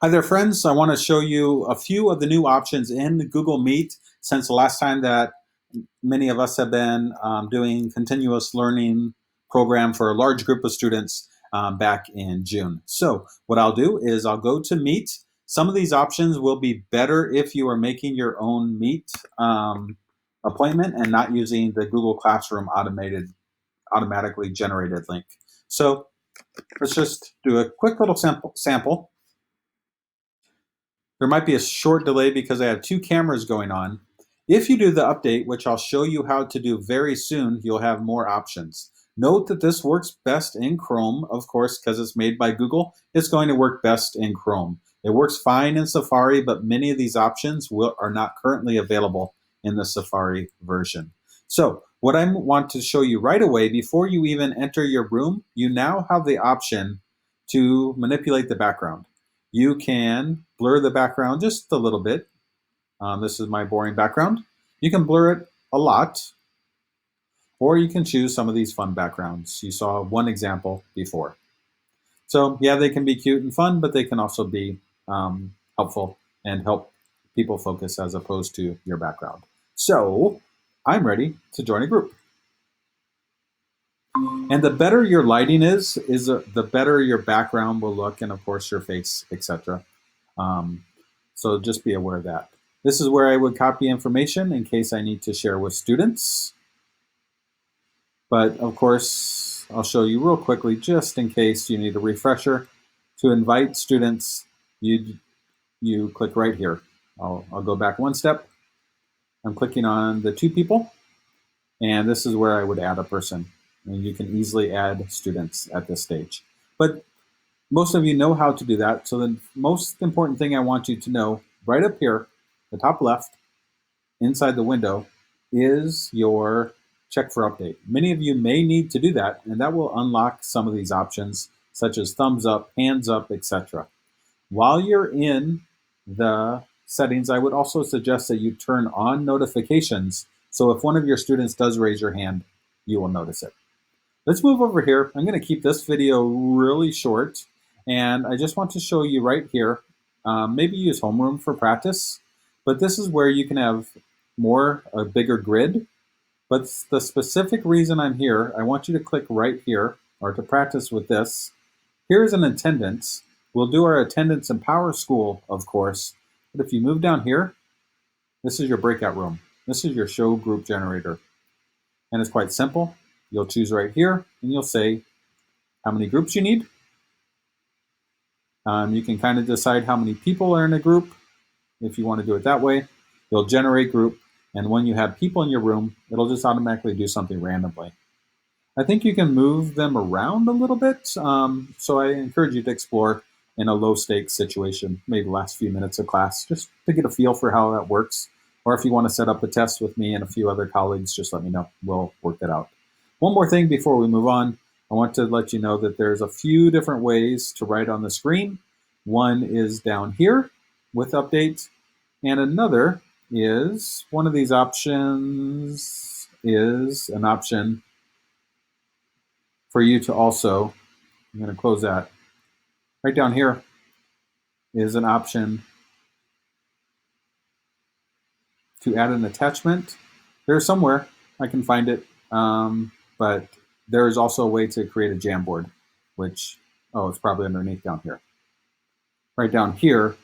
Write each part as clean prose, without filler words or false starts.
Hi there, friends. I want to show you a few of the new options in Google Meet since the last time that many of us have been doing continuous learning program for a large group of students back in June. So what I'll do is I'll go to Meet. Some of these options will be better if you are making your own Meet appointment and not using the Google Classroom automatically generated link. So let's just do a quick little sample. There might be a short delay because I have two cameras going on. If you do the update, which I'll show you how to do very soon, you'll have more options. Note that this works best in Chrome, of course, because it's made by Google. It's going to work best in Chrome. It works fine in Safari, but many of these options are not currently available in the Safari version. So what I want to show you right away, before you even enter your room, you now have the option to manipulate the background. You can blur the background just a little bit. This is my boring background. You can blur it a lot, or you can choose some of these fun backgrounds. You saw one example before. So yeah, they can be cute and fun, but they can also be helpful and help people focus as opposed to your background. So I'm ready to join a group. And the better your lighting is the better your background will look, and of course your face, etc. So just be aware of that. This is where I would copy information in case I need to share with students. But of course, I'll show you real quickly, just in case you need a refresher. To invite students, you click right here. I'll go back one step. I'm clicking on the two people, and this is where I would add a person. And you can easily add students at this stage. But most of you know how to do that. So the most important thing I want you to know right up here, the top left, inside the window, is your check for update. Many of you may need to do that, and that will unlock some of these options, such as thumbs up, hands up, etc. While you're in the settings, I would also suggest that you turn on notifications. So if one of your students does raise your hand, you will notice it. Let's move over here. I'm going to keep this video really short, and I just want to show you right here. Maybe use homeroom for practice, but this is where you can have a bigger grid. But the specific reason I'm here, I want you to click right here, or to practice with this. Here's an attendance. We'll do our attendance in Power School, of course. But if you move down here, this is your breakout room. This is your show group generator. And it's quite simple. You'll choose right here, and you'll say how many groups you need. You can kind of decide how many people are in a group if you want to do it that way. You'll generate group, and when you have people in your room, it'll just automatically do something randomly. I think you can move them around a little bit, so I encourage you to explore in a low-stakes situation, maybe the last few minutes of class, just to get a feel for how that works. Or if you want to set up a test with me and a few other colleagues, just let me know. We'll work that out. One more thing before we move on, I want to let you know that there's a few different ways to write on the screen. One is down here with update, and another is one of these options is an option for you to also, I'm going to close that. Right down here is an option to add an attachment. There's somewhere I can find it. But there is also a way to create a Jamboard, which, it's probably underneath down here. Right down here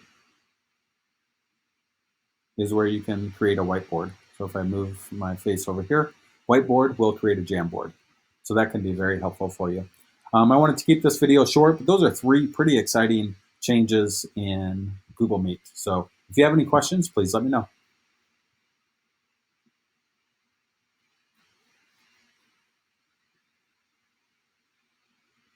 is where you can create a whiteboard. So if I move my face over here, whiteboard will create a Jamboard. So that can be very helpful for you. I wanted to keep this video short, but those are three pretty exciting changes in Google Meet. So if you have any questions, please let me know.